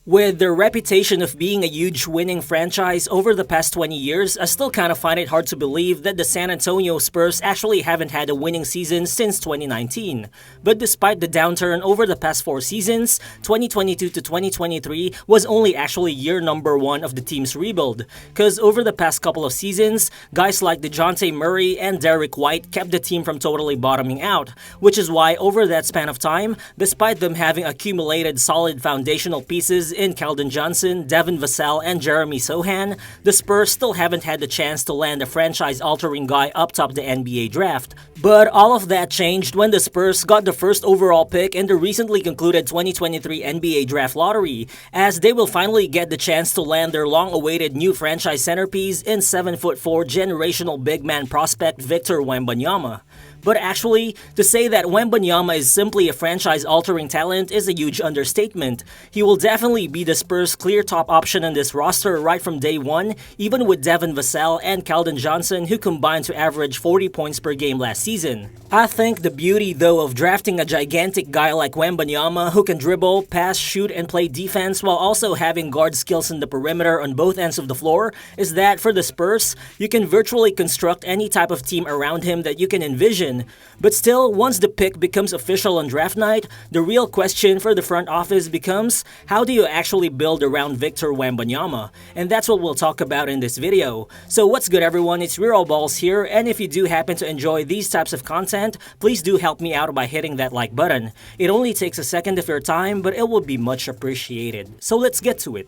With their reputation of being a huge winning franchise over the past 20 years, I still kind of find it hard to believe that the San Antonio Spurs actually haven't had a winning season since 2019. But despite the downturn over the past 4 seasons, 2022 to 2023 was only actually year number 1 of the team's rebuild. Cause over the past couple of seasons, guys like DeJounte Murray and Derek White kept the team from totally bottoming out, which is why over that span of time, despite them having accumulated solid foundational pieces in Keldon Johnson, Devin Vassell, and Jeremy Sochan, the Spurs still haven't had the chance to land a franchise-altering guy up top the NBA draft. But all of that changed when the Spurs got the first overall pick in the recently concluded 2023 NBA Draft Lottery, as they will finally get the chance to land their long-awaited new franchise centerpiece in 7'4" generational big man prospect Victor Wembanyama. But actually, to say that Wembanyama is simply a franchise-altering talent is a huge understatement. He will definitely be the Spurs' clear top option on this roster right from day one, even with Devin Vassell and Keldon Johnson, who combined to average 40 points per game last season. I think the beauty though of drafting a gigantic guy like Wembanyama who can dribble, pass, shoot, and play defense while also having guard skills in the perimeter on both ends of the floor is that for the Spurs, you can virtually construct any type of team around him that you can envision. But still, once the pick becomes official on draft night, the real question for the front office becomes, how do you actually build around Victor Wembanyama? And that's what we'll talk about in this video. So what's good everyone, it's Real Balls here, and if you do happen to enjoy these types of content, please do help me out by hitting that like button. It only takes a second of your time, but it will be much appreciated. So let's get to it.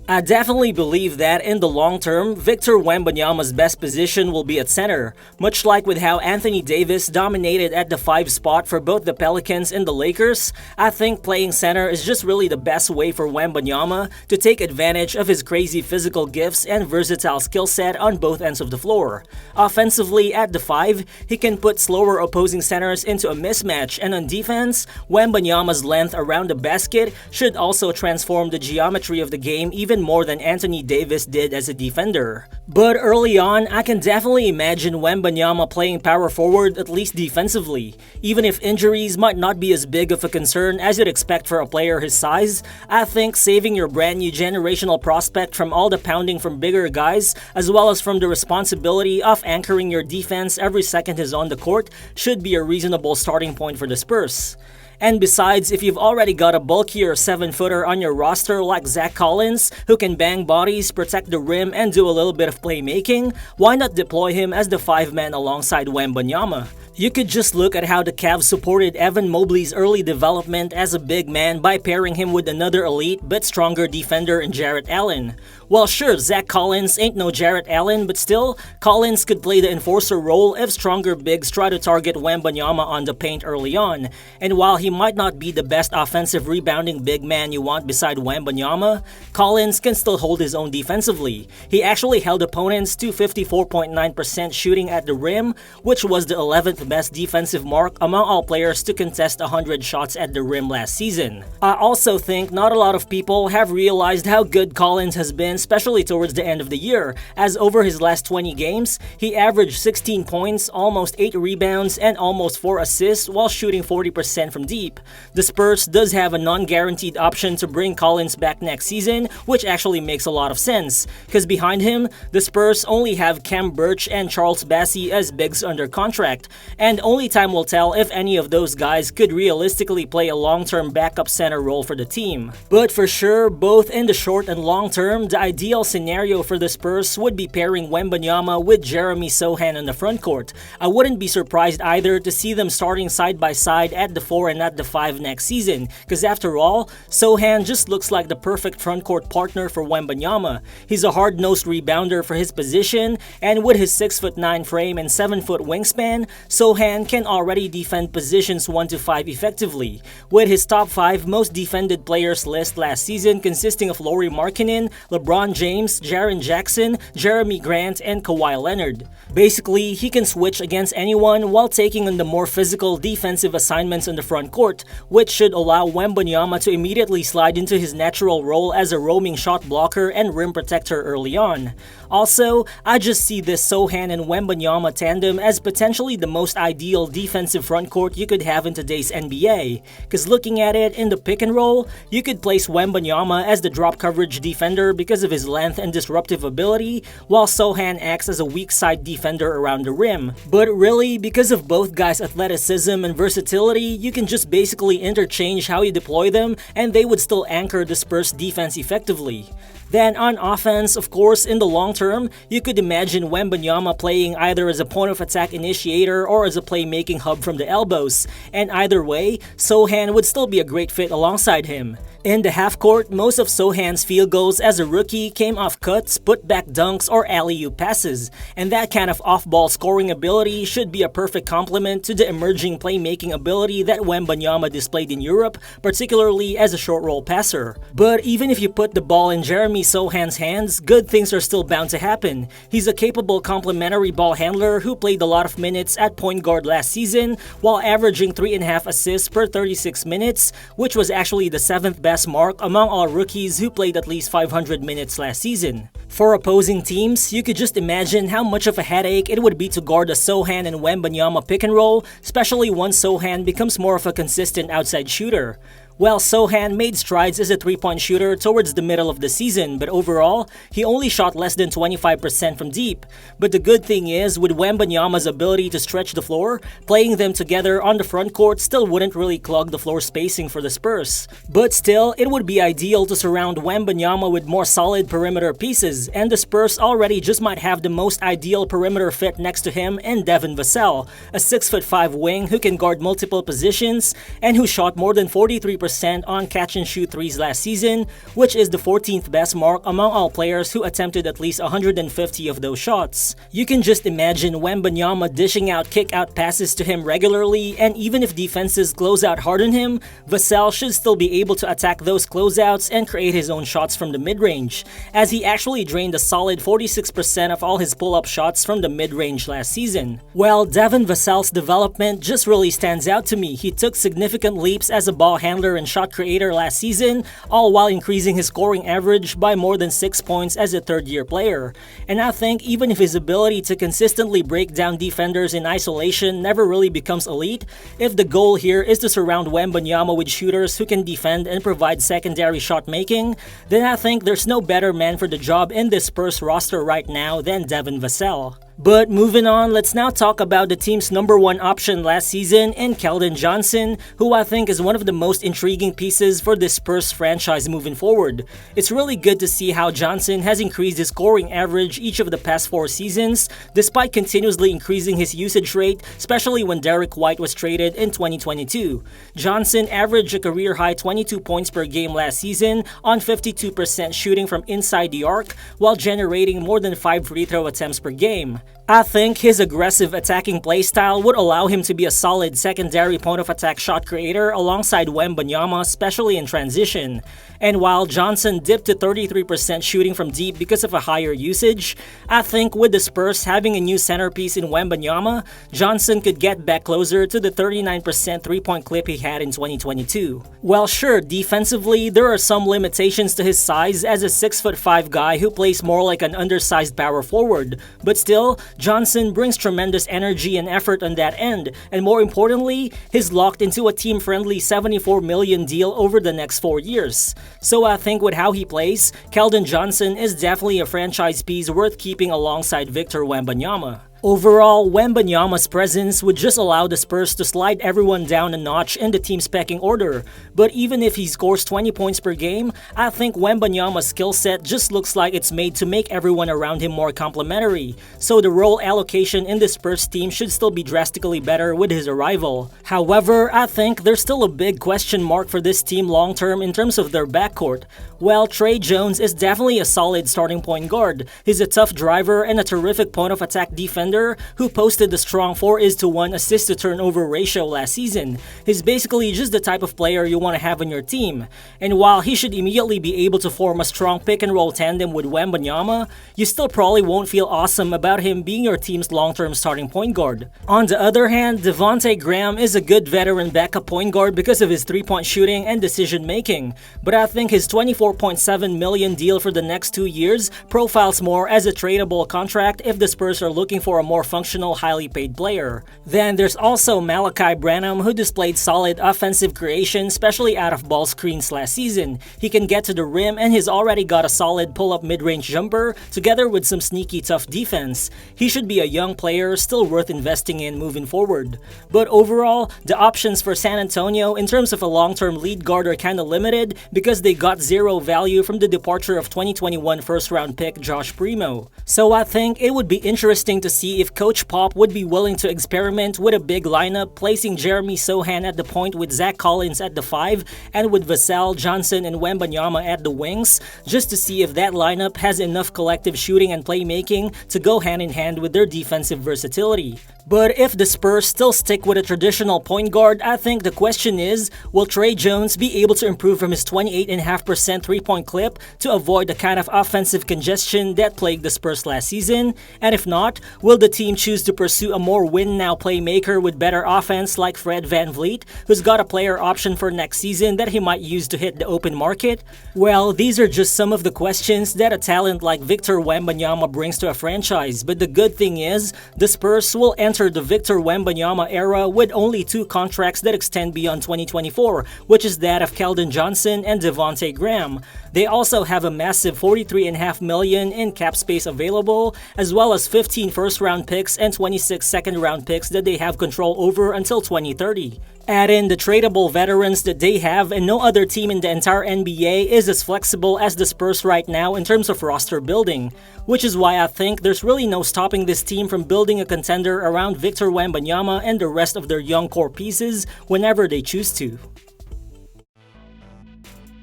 I definitely believe that in the long term, Victor Wembanyama's best position will be at center, much like with how Anthony Davis dominated at the 5 spot for both the Pelicans and the Lakers. I think playing center is just really the best way for Wembanyama to take advantage of his crazy physical gifts and versatile skill set on both ends of the floor. Offensively, at the 5, he can put slower opposing centers into a mismatch, and on defense, Wembanyama's length around the basket should also transform the geometry of the game even more than Anthony Davis did as a defender. But early on, I can definitely imagine Wembanyama playing power forward at least defensively. Even if injuries might not be as big of a concern as you'd expect for a player his size, I think saving your brand new generational prospect from all the pounding from bigger guys, as well as from the responsibility of anchoring your defense every second he's on the court, should be a reasonable starting point for the Spurs. And besides, if you've already got a bulkier 7-footer on your roster like Zach Collins, who can bang bodies, protect the rim, and do a little bit of playmaking, why not deploy him as the 5-man alongside Wembanyama? You could just look at how the Cavs supported Evan Mobley's early development as a big man by pairing him with another elite but stronger defender in Jarrett Allen. Well sure, Zach Collins ain't no Jarrett Allen, but still, Collins could play the enforcer role if stronger bigs try to target Wembanyama on the paint early on. And while he might not be the best offensive rebounding big man you want beside Wembanyama, Collins can still hold his own defensively. He actually held opponents to 54.9% shooting at the rim, which was the 11th best defensive mark among all players to contest 100 shots at the rim last season. I also think not a lot of people have realized how good Collins has been, especially towards the end of the year, as over his last 20 games, he averaged 16 points, almost 8 rebounds, and almost 4 assists while shooting 40% from deep. The Spurs does have a non-guaranteed option to bring Collins back next season, which actually makes a lot of sense, because behind him, the Spurs only have Cam Birch and Charles Bassey as bigs under contract, and only time will tell if any of those guys could realistically play a long-term backup center role for the team. But for sure, both in the short and long term, the ideal scenario for the Spurs would be pairing Wembanyama with Jeremy Sochan on the frontcourt. I wouldn't be surprised either to see them starting side by side at the 4 and at the 5 next season, because after all, Sochan just looks like the perfect frontcourt partner for Wembanyama. He's a hard-nosed rebounder for his position, and with his 6'9" frame and 7-foot wingspan, Sochan can already defend positions 1 to 5 effectively, with his top 5 most defended players list last season consisting of Lauri Markkanen, LeBron James, Jaren Jackson, Jeremy Grant, and Kawhi Leonard. Basically, he can switch against anyone while taking on the more physical defensive assignments on the front court, which should allow Wembanyama to immediately slide into his natural role as a roaming shot blocker and rim protector early on. Also, I just see this Sochan and Wembanyama tandem as potentially the most most ideal defensive frontcourt you could have in today's NBA. Cause looking at it in the pick and roll, you could place Wembanyama as the drop coverage defender because of his length and disruptive ability, while Sohan acts as a weak side defender around the rim. But really, because of both guys' athleticism and versatility, you can just basically interchange how you deploy them and they would still anchor the Spurs defense effectively. Then on offense, of course, in the long term, you could imagine Wembanyama playing either as a point of attack initiator or as a playmaking hub from the elbows, and either way, Sohan would still be a great fit alongside him. In the half-court, most of Sohan's field goals as a rookie came off cuts, put-back dunks, or alley-oop passes, and that kind of off-ball scoring ability should be a perfect complement to the emerging playmaking ability that Wembanyama displayed in Europe, particularly as a short-roll passer. But even if you put the ball in Jeremy Sochan's hands, good things are still bound to happen. He's a capable complementary ball handler who played a lot of minutes at point guard last season, while averaging 3.5 assists per 36 minutes, which was actually the 7th best mark among all rookies who played at least 500 minutes last season. For opposing teams, you could just imagine how much of a headache it would be to guard a Sohan and Wembanyama pick and roll, especially once Sohan becomes more of a consistent outside shooter. Well, Sohan made strides as a three-point shooter towards the middle of the season, but overall, he only shot less than 25% from deep. But the good thing is, with Wembanyama's ability to stretch the floor, playing them together on the front court still wouldn't really clog the floor spacing for the Spurs. But still, it would be ideal to surround Wembanyama with more solid perimeter pieces, and the Spurs already just might have the most ideal perimeter fit next to him in Devin Vassell, a 6'5" wing who can guard multiple positions and who shot more than 43% on catch-and-shoot threes last season, which is the 14th best mark among all players who attempted at least 150 of those shots. You can just imagine Wembanyama dishing out kick-out passes to him regularly, and even if defenses close out hard on him, Vasell should still be able to attack those closeouts and create his own shots from the mid-range, as he actually drained a solid 46% of all his pull-up shots from the mid-range last season. Well, Devin Vassell's development just really stands out to me. He took significant leaps as a ball handler and shot creator last season, all while increasing his scoring average by more than 6 points as a third-year player. And I think even if his ability to consistently break down defenders in isolation never really becomes elite, if the goal here is to surround Wembanyama with shooters who can defend and provide secondary shot making, then I think there's no better man for the job in this Spurs roster right now than Devin Vassell. But moving on, let's now talk about the team's number one option last season in Keldon Johnson, who I think is one of the most intriguing pieces for this Spurs franchise moving forward. It's really good to see how Johnson has increased his scoring average each of the past 4 seasons, despite continuously increasing his usage rate, especially when Derek White was traded in 2022. Johnson averaged a career-high 22 points per game last season on 52% shooting from inside the arc, while generating more than 5 free throw attempts per game. I think his aggressive attacking playstyle would allow him to be a solid secondary point-of-attack shot creator alongside Wembanyama, especially in transition. And while Johnson dipped to 33% shooting from deep because of a higher usage, I think with the Spurs having a new centerpiece in Wembanyama, Johnson could get back closer to the 39% three-point clip he had in 2022. Well, sure, defensively, there are some limitations to his size as a 6'5" guy who plays more like an undersized power forward, but still, Johnson brings tremendous energy and effort on that end, and more importantly, he's locked into a team-friendly $74 million deal over the next 4 years. So I think with how he plays, Keldon Johnson is definitely a franchise piece worth keeping alongside Victor Wembanyama. Overall, Wembanyama's presence would just allow the Spurs to slide everyone down a notch in the team's pecking order. But even if he scores 20 points per game, I think Wembanyama's skill set just looks like it's made to make everyone around him more complementary. So the role allocation in the Spurs team should still be drastically better with his arrival. However, I think there's still a big question mark for this team long-term in terms of their backcourt. Well, Tre Jones is definitely a solid starting point guard. He's a tough driver and a terrific point-of-attack defender who posted the strong 4:1 assist-to-turnover ratio last season. He's basically just the type of player you want to have on your team. And while he should immediately be able to form a strong pick-and-roll tandem with Wembanyama, you still probably won't feel awesome about him being your team's long-term starting point guard. On the other hand, Devonte Graham is a good veteran backup point guard because of his three-point shooting and decision-making. But I think his $24.7 million deal for the next 2 years profiles more as a tradable contract if the Spurs are looking for for a more functional, highly paid player. Then there's also Malachi Branham, who displayed solid offensive creation, especially out of ball screens last season. He can get to the rim and he's already got a solid pull-up mid-range jumper, together with some sneaky tough defense. He should be a young player, still worth investing in moving forward. But overall, the options for San Antonio in terms of a long-term lead guard are kinda limited because they got zero value from the departure of 2021 first-round pick Josh Primo. So I think it would be interesting to see if Coach Pop would be willing to experiment with a big lineup, placing Jeremy Sochan at the point with Zach Collins at the 5 and with Vasell, Johnson, and Wembanyama at the wings, just to see if that lineup has enough collective shooting and playmaking to go hand in hand with their defensive versatility. But if the Spurs still stick with a traditional point guard, I think the question is, will Trey Jones be able to improve from his 28.5% three-point clip to avoid the kind of offensive congestion that plagued the Spurs last season? And if not, will the team choose to pursue a more win-now playmaker with better offense like Fred VanVleet, who's got a player option for next season that he might use to hit the open market? Well, these are just some of the questions that a talent like Victor Wembanyama brings to a franchise, but the good thing is, the Spurs will enter the Victor Wembanyama era with only 2 contracts that extend beyond 2024, which is that of Keldon Johnson and Devontae Graham. They also have a massive $43.5 million in cap space available, as well as 15 first-round picks and 26 second-round picks that they have control over until 2030. Add in the tradable veterans that they have, and no other team in the entire NBA is as flexible as the Spurs right now in terms of roster building, which is why I think there's really no stopping this team from building a contender around Victor Wembanyama and the rest of their young core pieces whenever they choose to.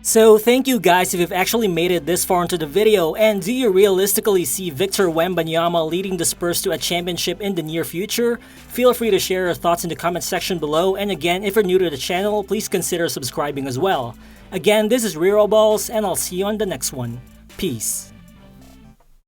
So thank you guys if you've actually made it this far into the video, and do you realistically see Victor Wembanyama leading the Spurs to a championship in the near future? Feel free to share your thoughts in the comment section below, and again, if you're new to the channel, please consider subscribing as well. Again, this is Real Balls, and I'll see you on the next one. Peace.